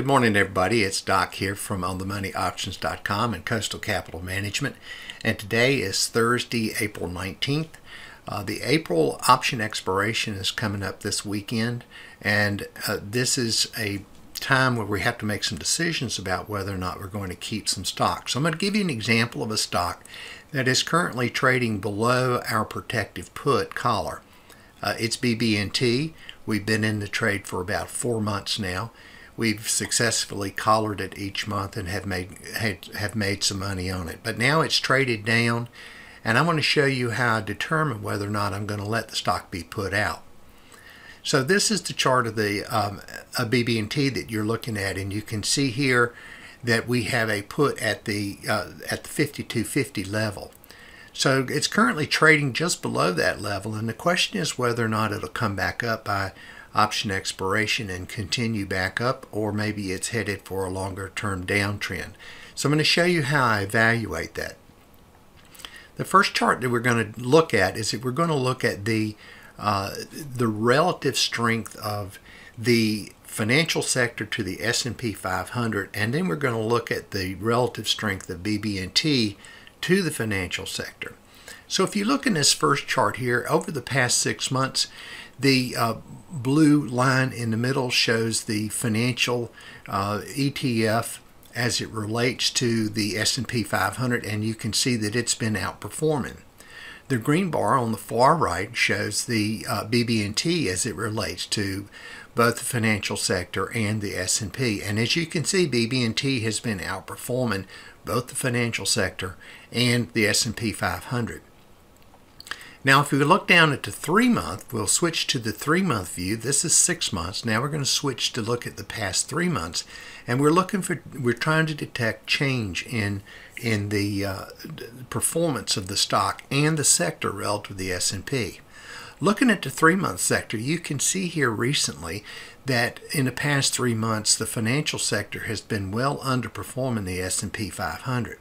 Good morning, everybody. It's Doc here from OnTheMoneyAuctions.com and Coastal Capital Management. And today is Thursday, April 19th. The April option expiration is coming up this weekend. And this is a time where we have to make some decisions about whether or not we're going to keep some stock. So I'm going to give you an example of a stock that is currently trading below our protective put collar. It's BB&T. We've been in the trade for about 4 months now. We've successfully collared it each month and have made some money on it. But now it's traded down, and I want to show you how I determine whether or not I'm going to let the stock be put out. So this is the chart of the BB&T that you're looking at, and you can see here that we have a put at the 52.50 level. So it's currently trading just below that level, and the question is whether or not it'll come back up by option expiration and continue back up, or maybe it's headed for a longer term downtrend. So I'm going to show you how I evaluate that. The first chart that we're going to look at is that we're going to look at the relative strength of the financial sector to the S&P 500, and then we're going to look at the relative strength of BB&T to the financial sector. So if you look in this first chart here, over the past 6 months, the blue line in the middle shows the financial ETF as it relates to the S&P 500, and you can see that it's been outperforming. The green bar on the far right shows the BB&T as it relates to both the financial sector and the S&P. And as you can see, BB&T has been outperforming both the financial sector and the S&P 500. Now, if we look down at the 3-month, we'll switch to the 3-month view. This is 6 months. Now we're going to switch to look at the past 3 months, and we're trying to detect change in the performance of the stock and the sector relative to the S&P. Looking at the 3-month sector, you can see here recently that in the past 3 months, the financial sector has been well underperforming the S&P 500.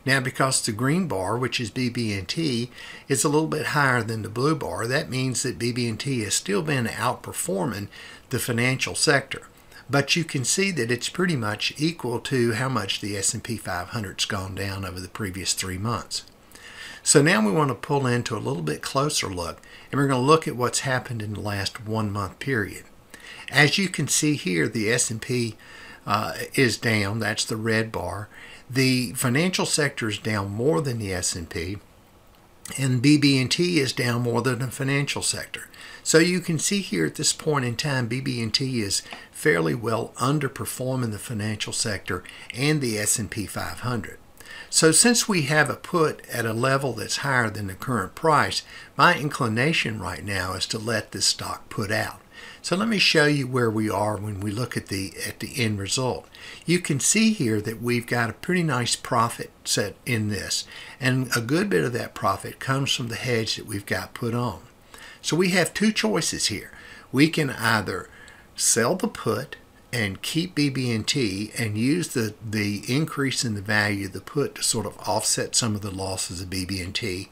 Now, because the green bar, which is BB&T, is a little bit higher than the blue bar, that means that BB&T has still been outperforming the financial sector. But you can see that it's pretty much equal to how much the S&P 500's gone down over the previous 3 months. So now we want to pull into a little bit closer look, and we're going to look at what's happened in the last 1 month period. As you can see here, the S&P is down. That's the red bar. The financial sector is down more than the S&P, and BB&T is down more than the financial sector. So you can see here at this point in time, BB&T is fairly well underperforming the financial sector and the S&P 500. So since we have a put at a level that's higher than the current price, my inclination right now is to let this stock put out. So let me show you where we are when we look at the end result. You can see here that we've got a pretty nice profit set in this, and a good bit of that profit comes from the hedge that we've got put on. So we have two choices here. We can either sell the put and keep BB&T and use the increase in the value of the put to sort of offset some of the losses of BB&T,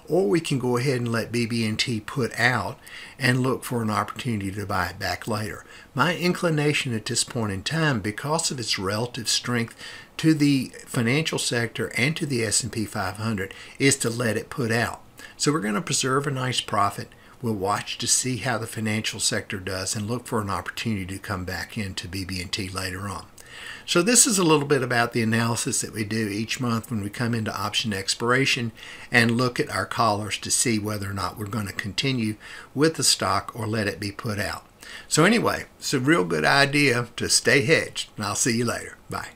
or we can go ahead and let BB&T put out and look for an opportunity to buy it back later. My inclination at this point in time, because of its relative strength to the financial sector and to the S&P 500, is to let it put out. So we're going to preserve a nice profit. We'll watch to see how the financial sector does and look for an opportunity to come back into BB&T later on. So this is a little bit about the analysis that we do each month when we come into option expiration and look at our collars to see whether or not we're going to continue with the stock or let it be put out. So anyway, it's a real good idea to stay hedged, and I'll see you later. Bye.